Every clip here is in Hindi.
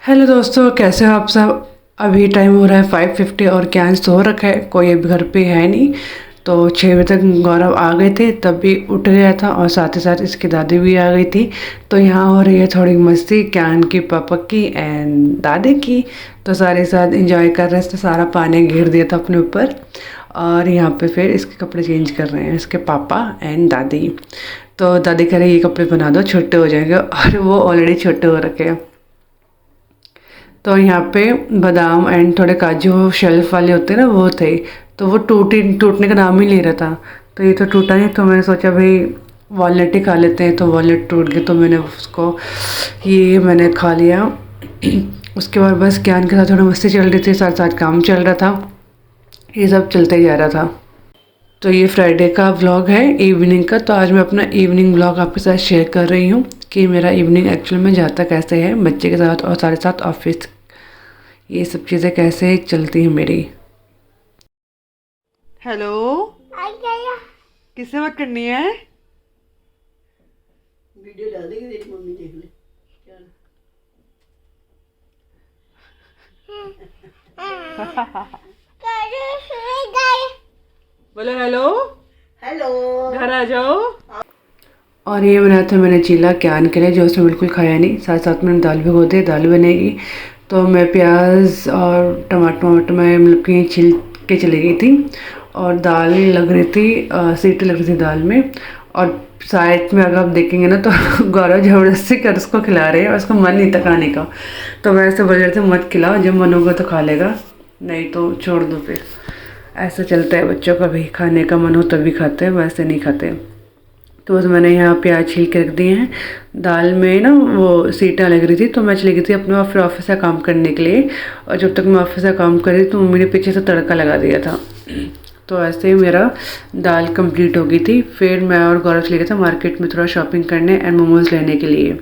हेलो दोस्तों, कैसे हो आप सब। अभी टाइम हो रहा है 5:50 और ज्ञान सो रखा है, कोई अभी घर पे है नहीं। तो 6 बजे तक गौरव आ गए थे, तब भी उठ गया था और साथ ही साथ इसकी दादी भी आ गई थी। तो यहाँ हो रही है थोड़ी मस्ती ज्ञान की, पापा की एंड दादी की। तो सारे साथ इंजॉय कर रहे थे, सारा पानी घेर दिया था अपने ऊपर। और यहाँ पे फिर इसके कपड़े चेंज कर रहे हैं इसके पापा एंड दादी। तो दादी कह रही ये कपड़े बना दो, छोटे हो जाएंगे, और वो ऑलरेडी छोटे हो रखे हैं। तो यहाँ पे बादाम एंड थोड़े काजू शेल्फ वाले होते हैं ना, वो थे। तो वो टूटने का नाम ही ले रहा था। तो ये तो टूटा नहीं, तो मैंने सोचा भाई वॉलनट ही खा लेते हैं। तो वॉलनट टूट गए, तो मैंने उसको ये मैंने खा लिया। उसके बाद बस ज्ञान के साथ थोड़ा मस्ती चल रही थी, साथ साथ काम चल रहा था। ये सब चलते ही जा रहा था। तो ये फ्राइडे का व्लॉग है इवनिंग का। तो आज मैं अपना इवनिंग व्लॉग आपके साथ शेयर कर रही हूँ कि मेरा इवनिंग एक्चुअल में जाता कैसे है बच्चे के साथ, और साथ साथ ऑफिस, ये सब चीज़ें कैसे चलती हैं मेरी। हेलो, किससे बात करनी है? वीडियो डाल देगी, तेरी मम्मी देख ले। बोलो हेलो। हेलो, घर आ जाओ। और ये बनाया था मैंने चीला ज्ञान के लिए, जो उसने बिल्कुल खाया नहीं। साथ साथ मैंने दाल भिगो दी, दाल बनेगी। तो मैं प्याज और टमाटर में मतलब कि छिल के चली गई थी, और दाल लग रही थी, सीटी लग रही थी दाल में। और साइड में अगर आप देखेंगे ना, तो गौरव ज़बरदस्ती कर उसको खिला रहे हैं, और उसका मन नहीं था खाने का। तो वैसे बोल रहे थे मत खिलाओ, जब मन होगा तो खा लेगा, नहीं तो छोड़ दो। फिर ऐसा चलता है बच्चों का भी, खाने का मन हो तभी खाते हैं, वैसे नहीं खाते। तो बस मैंने यहाँ प्याज छील के रख दिए हैं। दाल में ना वो सीटियाँ लग रही थी, तो मैं चली गई थी अपने फिर ऑफिस का काम करने के लिए। और जब तक मैं ऑफिस का काम कर रही थी, तो मम्मी ने पीछे से तड़का लगा दिया था। तो ऐसे ही मेरा दाल कंप्लीट हो गई थी। फिर मैं और गौरव चले गए थे मार्केट में थोड़ा शॉपिंग करने एंड मोमोज़ लेने के लिए।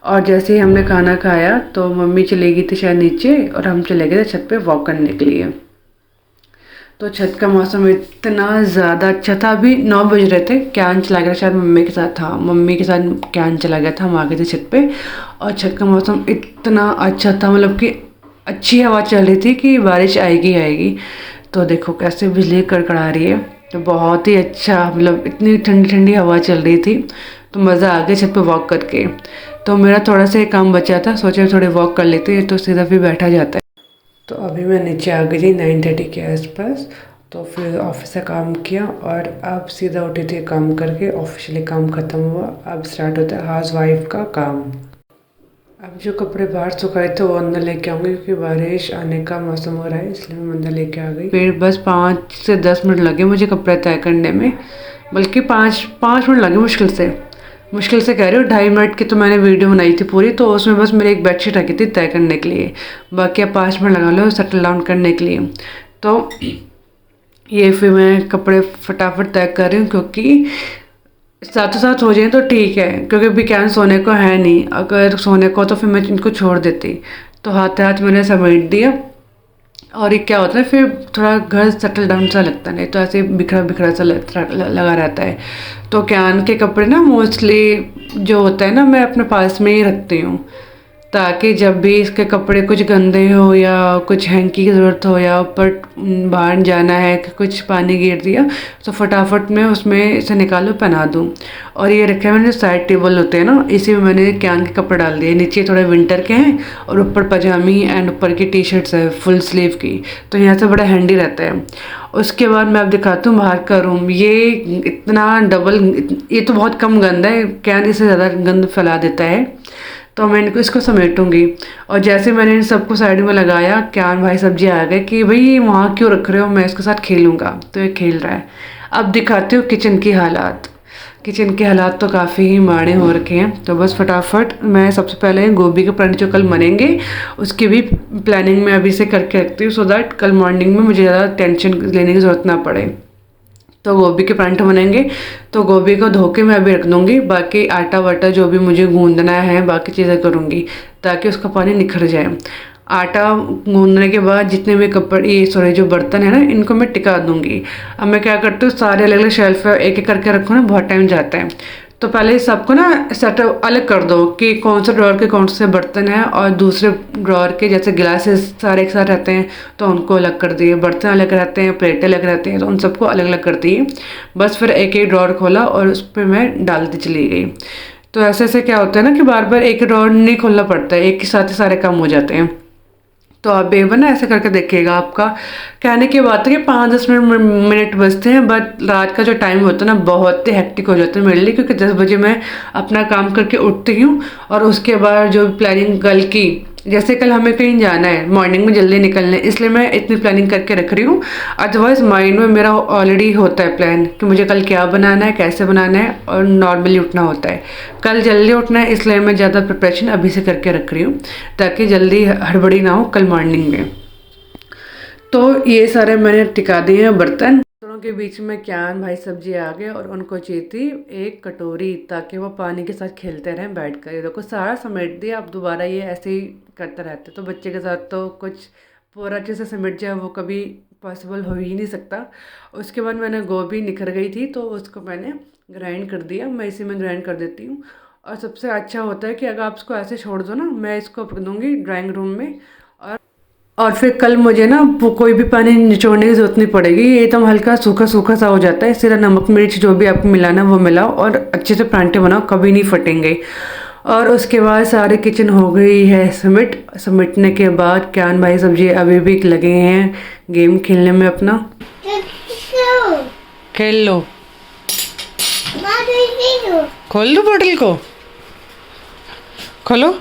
और जैसे ही हमने खाना खाया, तो मम्मी चली गई थी शायद नीचे, और हम चले गए थे छत पे वॉक करने के लिए। तो छत का मौसम इतना ज़्यादा अच्छा था। अभी 9 बज रहे थे, ज्ञान चला गया शायद मम्मी के साथ था, मम्मी के साथ ज्ञान चला गया था, हम आ गए थे छत पे। और छत का मौसम इतना अच्छा था, मतलब कि अच्छी हवा चल रही थी कि बारिश आएगी आएगी। तो देखो कैसे बिजली कड़कड़ा रही है। तो बहुत ही अच्छा, मतलब इतनी ठंडी ठंडी हवा चल रही थी, तो मज़ा आ गया छत पे वॉक करके। तो मेरा थोड़ा सा काम बचा था, सोचा थोड़े वॉक कर लेते हैं, तो सीधा फिर बैठा जाता है। तो अभी मैं नीचे आ गई थी 9:30 के आसपास। तो फिर ऑफिस से काम किया, और अब सीधा उठी थी काम करके, ऑफिशियली काम ख़त्म हुआ। अब स्टार्ट होता है हाउस वाइफ का काम। अब जो कपड़े बाहर सुखाए थे वो अंदर लेके आऊँगी, क्योंकि बारिश आने का मौसम हो रहा है, इसलिए मैं अंदर लेके आ गई। फिर बस 5 से 10 मिनट लगे मुझे कपड़े तय करने में, बल्कि 5 मिनट लगे मुश्किल से कह रही हूँ। 2.5 मिनट की तो मैंने वीडियो बनाई थी पूरी, तो उसमें बस मेरी एक बेडशीट रखी थी तय करने के लिए। बाकी अब 5 मिनट लगा लो सेटल डाउन करने के लिए। तो ये फिर मैं कपड़े फटाफट तय कर रही हूँ, क्योंकि साथों साथ हो जाए तो ठीक है, क्योंकि अभी क्या सोने को है नहीं। अगर सोने को तो फिर मैं इनको छोड़ देती। तो हाथ हाथ मैंने समेट दिया। और ये क्या होता है, फिर थोड़ा घर सेटल डाउन सा लगता है, नहीं तो ऐसे बिखरा बिखरा सा लगा रहता है। तो कैन के कपड़े ना मोस्टली जो होता है ना, मैं अपने पास में ही रखती हूँ, ताकि जब भी इसके कपड़े कुछ गंदे हो, या कुछ हैंकी की ज़रूरत हो, या ऊपर बाहर जाना है कि कुछ पानी गिर दिया, तो फटाफट मैं उसमें इसे निकालूँ पहना दूँ। और ये रखे मैंने साइड टेबल होते हैं ना, इसी में मैंने कैन के कपड़े डाल दिए। नीचे थोड़े विंटर के हैं, और ऊपर पजामी एंड ऊपर की टी शर्ट्स है फुल स्लीव की, तो यहाँ से बड़ा हैंडी रहता है। उसके बाद मैं अब दिखाती हूँ बाहर का रूम। ये इतना डबल, ये तो बहुत कम गंदा है, कैन इससे ज़्यादा गंद फैला देता है। तो मैं इनको इसको समेटूंगी। और जैसे मैंने इन सबको साइड में लगाया, क्यान भाई सब्जी आ गए कि भाई ये वहाँ क्यों रख रहे हो, मैं इसके साथ खेलूँगा। तो ये खेल रहा है। अब दिखाती हूँ किचन की हालात। किचन के हालात तो काफ़ी ही माड़े हो रखे हैं। तो बस फटाफट मैं सबसे पहले गोभी के पराठे जो कल बनेंगे, उसकी भी प्लानिंग मैं अभी से करके रखती हूँ, सो दैट कल मॉर्निंग में मुझे ज़्यादा टेंशन लेने की ज़रूरत ना पड़े। तो गोभी के परांठे बनेंगे, तो गोभी को धो के मैं अभी रख दूँगी। बाकी आटा वाटा जो भी मुझे गूंदना है, बाकी चीज़ें करूँगी, ताकि उसका पानी निखर जाए। आटा गूंदने के बाद जितने भी कपड़े, ये सॉरी जो बर्तन है ना, इनको मैं टिका दूँगी। अब मैं क्या करती हूँ, सारे अलग अलग शेल्फ पे एक एक करके रखूँ ना, बहुत टाइम जाता है। तो पहले सबको ना सेटअप अलग कर दो कि कौन सा ड्रॉअर के कौन से बर्तन हैं, और दूसरे ड्रॉअर के जैसे गिलासेस सारे एक साथ रहते हैं तो उनको अलग कर दिए, बर्तन अलग रहते हैं, प्लेटें अलग रहती हैं, तो उन सबको अलग अलग कर दिए। बस फिर एक एक ड्रॉअर खोला और उस पर मैं डालती चली गई। तो ऐसे ऐसे क्या होता है ना कि बार बार एक ड्रॉअर नहीं खोलना पड़ता है, एक के साथ ही सारे काम हो जाते हैं। तो आप एक बार ना ऐसे करके देखिएगा। आपका कहने की बात है कि 5-10 मिनट बचते हैं, बट रात का जो टाइम होता है ना बहुत ही हेक्टिक हो जाता है मेरे लिए, क्योंकि 10 बजे मैं अपना काम करके उठती हूँ और उसके बाद जो प्लानिंग कल की, जैसे कल हमें कहीं जाना है, मॉर्निंग में जल्दी निकलना है, इसलिए मैं इतनी प्लानिंग करके रख रही हूँ। अदरवाइज माइंड में मेरा ऑलरेडी होता है प्लान कि मुझे कल क्या बनाना है, कैसे बनाना है, और नॉर्मली उठना होता है। कल जल्दी उठना है, इसलिए मैं ज़्यादा प्रिपरेशन अभी से करके रख रही हूँ ताकि जल्दी हड़बड़ी ना हो कल मॉर्निंग में। तो ये सारे मैंने टिका दिए हैं बर्तन। दोनों के बीच में क्यान भाई सब्जी आ गए और उनको चाहिए थी एक कटोरी, ताकि वो पानी के साथ खेलते रहें बैठ कर। ये देखो सारा समेट दिया, अब दोबारा ये ऐसे ही करते रहते। तो बच्चे के साथ तो कुछ पूरा अच्छे से समेट जाए वो कभी पॉसिबल हो ही नहीं सकता। उसके बाद मैंने गोभी निखर गई थी तो उसको मैंने ग्राइंड कर दिया, मैं इसी में ग्राइंड कर देती हूँ। और सबसे अच्छा होता है कि अगर आप इसको ऐसे छोड़ दो ना, मैं इसको रख दूँगी ड्राइंग रूम में, और फिर कल मुझे ना वो कोई भी पानी निचोड़ने की ज़रूरत नहीं पड़ेगी। ये एकदम हल्का सूखा सूखा सा हो जाता है। सिर्फ नमक मिर्च जो भी आपको मिलाना वो मिलाओ और अच्छे से परांठे बनाओ, कभी नहीं फटेंगे। और उसके बाद सारे किचन हो गई है समेटने के बाद क्यान भाई सब्जी अभी भी लगे हैं गेम खेलने में अपना। खेल लो, खोल दो बोतल को, खोलो।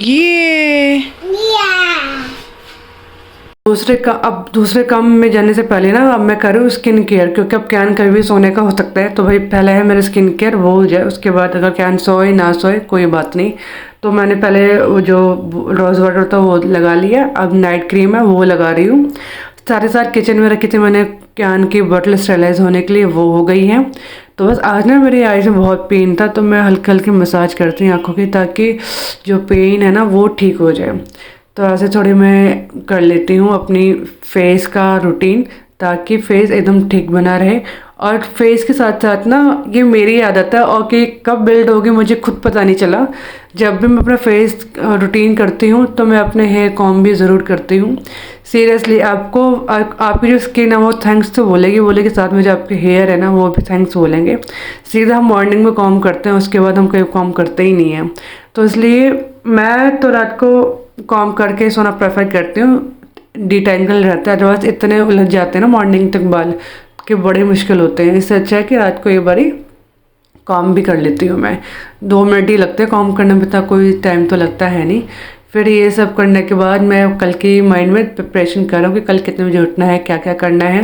ये अब दूसरे काम में जाने से पहले ना अब मैं करूँ स्किन केयर, क्योंकि अब कैन कभी भी सोने का हो सकता है। तो भाई पहले है मेरा स्किन केयर, वो हो जाए, उसके बाद अगर कैन सोए ना सोए कोई बात नहीं। तो मैंने पहले वो जो रोज़ वाटर था वो लगा लिया, अब नाइट क्रीम है वो लगा रही हूँ। सारे किचन में रखी थी मैंने कैन की बॉटल स्टेरलाइज होने के लिए, वो हो गई है। तो बस आज ना मेरी आईज में बहुत पेन था तो मैं हल्की हल्की मसाज करती हूँ आँखों की, ताकि जो पेन है ना वो ठीक हो जाए। तो ऐसे थोड़ी मैं कर लेती हूँ अपनी फेस का रूटीन, ताकि फेस एकदम ठीक बना रहे। और फेस के साथ साथ ना ये मेरी आदत है और कि कब बिल्ड होगी मुझे खुद पता नहीं चला। जब भी मैं अपना फेस रूटीन करती हूँ तो मैं अपने हेयर कॉम भी ज़रूर करती हूँ। सीरियसली आपकी जो स्किन है वो थैंक्स तो बोलेगी, साथ में जो आपके हेयर है ना वो भी थैंक्स बोलेंगे। सीधा हम मॉर्निंग में कॉम करते हैं, उसके बाद हम कोई कॉम करते ही नहीं हैं। तो इसलिए मैं तो रात को कॉम करके सोना प्रेफर करती हूँ, डिटेंगल रहता है। अदरवाइज इतने उलझ जाते हैं ना मॉर्निंग तक बाल कि बड़े मुश्किल होते हैं। इससे अच्छा है कि रात को एक बारी कॉम भी कर लेती हूँ मैं। 2 मिनट ही लगते हैं कॉम करने में, तो कोई टाइम तो लगता है नहीं। फिर ये सब करने के बाद मैं कल की माइंड में प्रिपरेशन कर रहा हूँ कि कल कितने बजे उठना है, क्या क्या करना है,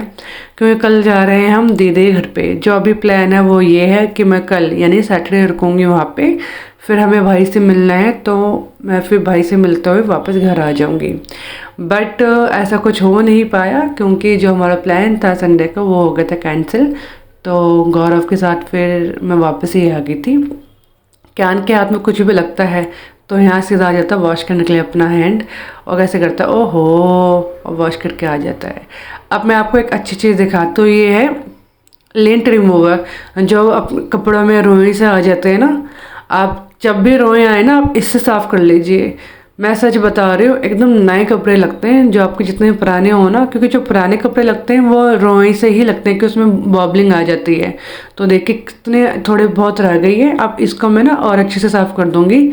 क्योंकि कल जा रहे हैं हम दीदी घर पे। जो अभी प्लान है वो ये है कि मैं कल यानी सैटरडे रुकूँगी वहाँ पे, फिर हमें भाई से मिलना है तो मैं फिर भाई से मिलते हुए वापस घर आ जाऊँगी। बट ऐसा कुछ हो नहीं पाया, क्योंकि जो हमारा प्लान था संडे का वो हो गया था कैंसिल। तो गौरव के साथ फिर मैं वापस ही आ गई थी। कैन के हाथ में कुछ भी लगता है तो यहाँ से आ जाता वॉश करने के लिए अपना हैंड, और कैसे करता है ओहो, और वॉश करके आ जाता है। अब मैं आपको एक अच्छी चीज़ दिखाती हूँ, ये है लिंट रिमूवर। जो कपड़ों में रोई से आ जाते हैं ना, आप जब भी रोए आए ना आप इससे साफ़ कर लीजिए। मैं सच बता रही हूँ, एकदम नए कपड़े लगते हैं जो आपके जितने पुराने हो ना, क्योंकि जो पुराने कपड़े लगते हैं वो रोई से ही लगते हैं कि उसमें बॉबलिंग आ जाती है। तो देखिए कितने थोड़े बहुत रह गई है। अब इसको मैं ना और अच्छे से साफ़ कर दूँगी।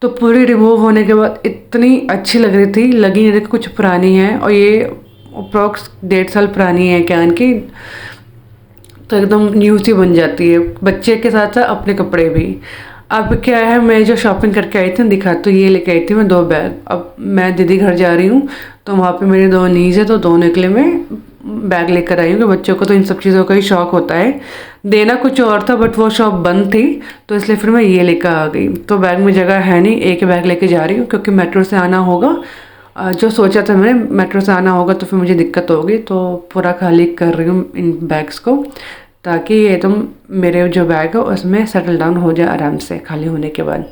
तो पूरी रिमूव होने के बाद इतनी अच्छी लग रही थी, लगी नहीं रही कुछ पुरानी है, और ये अप्रॉक्स 1.5 साल पुरानी है कैन की। तो एकदम न्यू सी बन जाती है, बच्चे के साथ साथ अपने कपड़े भी। अब क्या है, मैं जो शॉपिंग करके आई थी दिखा, तो ये लेके आई थी मैं 2 बैग। अब मैं दीदी घर जा रही हूँ तो वहाँ पे मेरे 2 नीज है, तो दोनों के लिए मैं बैग लेकर आई हूँ कि बच्चों को तो इन सब चीज़ों का ही शौक़ होता है। देना कुछ और था बट वो शॉप बंद थी, तो इसलिए फिर मैं ये लेकर आ गई। तो बैग में जगह है नहीं, एक बैग लेके जा रही हूँ क्योंकि मेट्रो से आना होगा। जो सोचा था मैंने मेट्रो से आना होगा तो फिर मुझे दिक्कत होगी, तो पूरा खाली कर रही हूँ इन बैग्स को, ताकि ये तुम मेरे जो बैग है उसमें सेटल डाउन हो जाए आराम से खाली होने के बाद।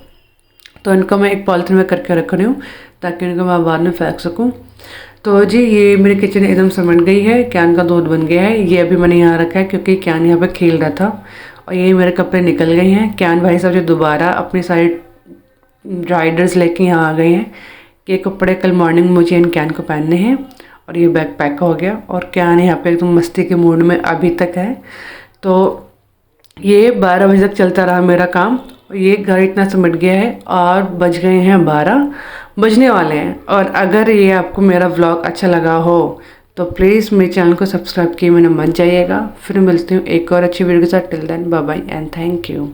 तो इनको मैं एक पॉलिथीन में करके रख रही हूँ ताकि इनको मैं बाद में फेंक सकूँ। तो जी ये मेरी किचन एकदम समझ गई है, कैन का दूध बन गया है। ये अभी मैंने यहाँ रखा है क्योंकि कैन यहाँ पे खेल रहा था। और ये मेरे कपड़े निकल गए हैं। कैन भाई साहब जो दोबारा अपनी सारी राइडर्स लेके यहाँ आ गए हैं कि ये कपड़े कल मॉर्निंग मुझे इन कैन को पहनने हैं। और ये बैग पैक हो गया और कैन यहाँ पे एकदम मस्ती के मूड में अभी तक है। तो ये 12 बजे तक चलता रहा मेरा काम। ये घर इतना सिमट गया है और बज गए हैं 12 बजने वाले हैं। और अगर ये आपको मेरा व्लॉग अच्छा लगा हो तो प्लीज़ मेरे चैनल को सब्सक्राइब किए मैंने मत जाइएगा। फिर मिलती हूँ एक और अच्छी वीडियो के साथ। Till then bye bye and thank you.